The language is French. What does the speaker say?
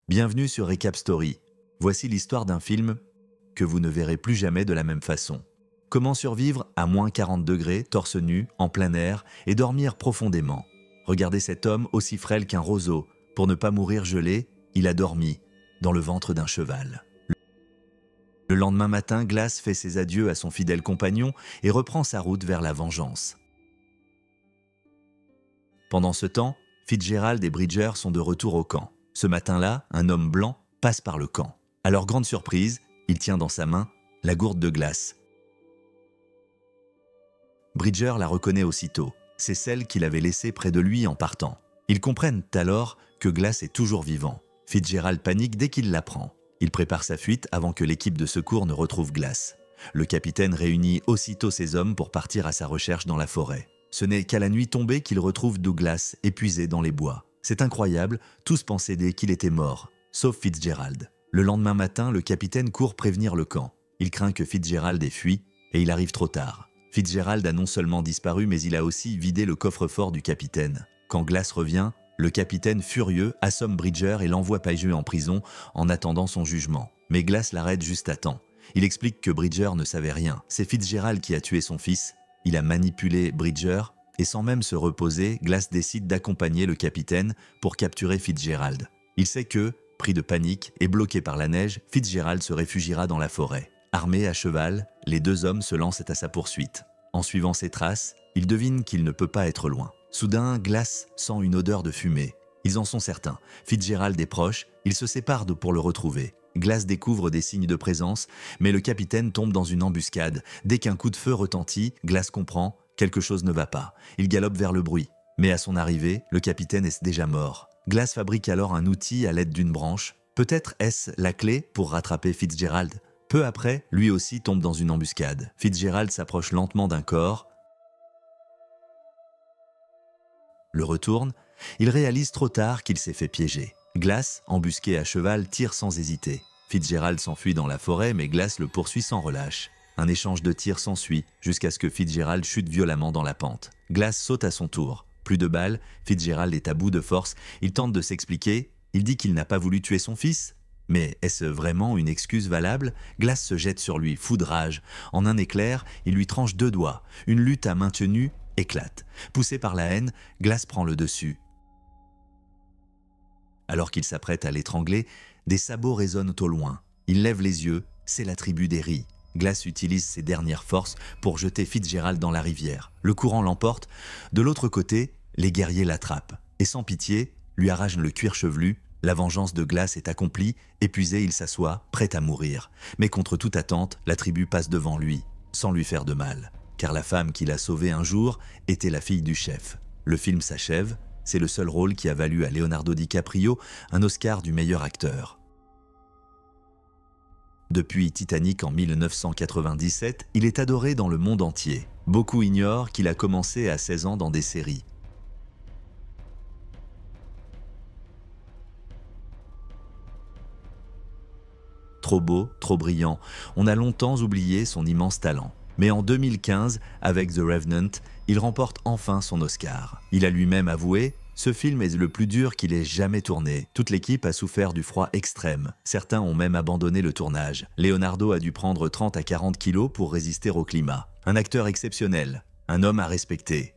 Bienvenue sur Recap Story. Voici l'histoire d'un film que vous ne verrez plus jamais de la même façon. Comment survivre à moins 40 degrés, torse nu, en plein air et dormir profondément. Regardez cet homme aussi frêle qu'un roseau. Pour ne pas mourir gelé, il a dormi dans le ventre d'un cheval. Le lendemain matin, Glass fait ses adieux à son fidèle compagnon et reprend sa route vers la vengeance. Pendant ce temps, Fitzgerald et Bridger sont de retour au camp. Ce matin-là, un homme blanc passe par le camp. À leur grande surprise, il tient dans sa main la gourde de Glass. Bridger la reconnaît aussitôt. C'est celle qu'il avait laissée près de lui en partant. Ils comprennent alors que Glass est toujours vivant. Fitzgerald panique dès qu'il l'apprend. Il prépare sa fuite avant que l'équipe de secours ne retrouve Glass. Le capitaine réunit aussitôt ses hommes pour partir à sa recherche dans la forêt. Ce n'est qu'à la nuit tombée qu'il retrouve Douglas épuisé dans les bois. C'est incroyable, tous pensaient qu'il était mort, sauf Fitzgerald. Le lendemain matin, le capitaine court prévenir le camp. Il craint que Fitzgerald ait fui et il arrive trop tard. Fitzgerald a non seulement disparu, mais il a aussi vidé le coffre-fort du capitaine. Quand Glass revient, le capitaine, furieux, assomme Bridger et l'envoie piégé en prison en attendant son jugement. Mais Glass l'arrête juste à temps. Il explique que Bridger ne savait rien. C'est Fitzgerald qui a tué son fils. Il a manipulé Bridger et sans même se reposer, Glass décide d'accompagner le capitaine pour capturer Fitzgerald. Il sait que, pris de panique et bloqué par la neige, Fitzgerald se réfugiera dans la forêt. Armés à cheval, les deux hommes se lancent à sa poursuite. En suivant ses traces, ils devinent qu'il ne peut pas être loin. Soudain, Glass sent une odeur de fumée. Ils en sont certains. Fitzgerald est proche, ils se séparent pour le retrouver. Glass découvre des signes de présence, mais le capitaine tombe dans une embuscade. Dès qu'un coup de feu retentit, Glass comprend, quelque chose ne va pas. Il galope vers le bruit. Mais à son arrivée, le capitaine est déjà mort. Glass fabrique alors un outil à l'aide d'une branche. Peut-être est-ce la clé pour rattraper Fitzgerald. Peu après, lui aussi tombe dans une embuscade. Fitzgerald s'approche lentement d'un corps, le retourne. Il réalise trop tard qu'il s'est fait piéger. Glass, embusqué à cheval, tire sans hésiter. Fitzgerald s'enfuit dans la forêt, mais Glass le poursuit sans relâche. Un échange de tirs s'ensuit, jusqu'à ce que Fitzgerald chute violemment dans la pente. Glass saute à son tour. Plus de balles, Fitzgerald est à bout de force. Il tente de s'expliquer. Il dit qu'il n'a pas voulu tuer son fils. Mais est-ce vraiment une excuse valable? Glass se jette sur lui, fou de rage. En un éclair, il lui tranche 2 doigts. Une lutte à main tenue éclate. Poussé par la haine, Glass prend le dessus. Alors qu'il s'apprête à l'étrangler, des sabots résonnent au loin. Il lève les yeux, c'est la tribu des Ris. Glass utilise ses dernières forces pour jeter Fitzgerald dans la rivière. Le courant l'emporte. De l'autre côté, les guerriers l'attrapent. Et sans pitié, lui arrachent le cuir chevelu. La vengeance de Glass est accomplie. Épuisé, il s'assoit, prêt à mourir. Mais contre toute attente, la tribu passe devant lui, sans lui faire de mal. Car la femme qu'il a sauvée un jour était la fille du chef. Le film s'achève. C'est le seul rôle qui a valu à Leonardo DiCaprio un Oscar du meilleur acteur. Depuis Titanic en 1997, il est adoré dans le monde entier. Beaucoup ignorent qu'il a commencé à 16 ans dans des séries. Trop beau, trop brillant, on a longtemps oublié son immense talent. Mais en 2015, avec The Revenant, il remporte enfin son Oscar. Il a lui-même avoué « Ce film est le plus dur qu'il ait jamais tourné. Toute l'équipe a souffert du froid extrême. Certains ont même abandonné le tournage. Leonardo a dû prendre 30 à 40 kilos pour résister au climat. Un acteur exceptionnel, un homme à respecter.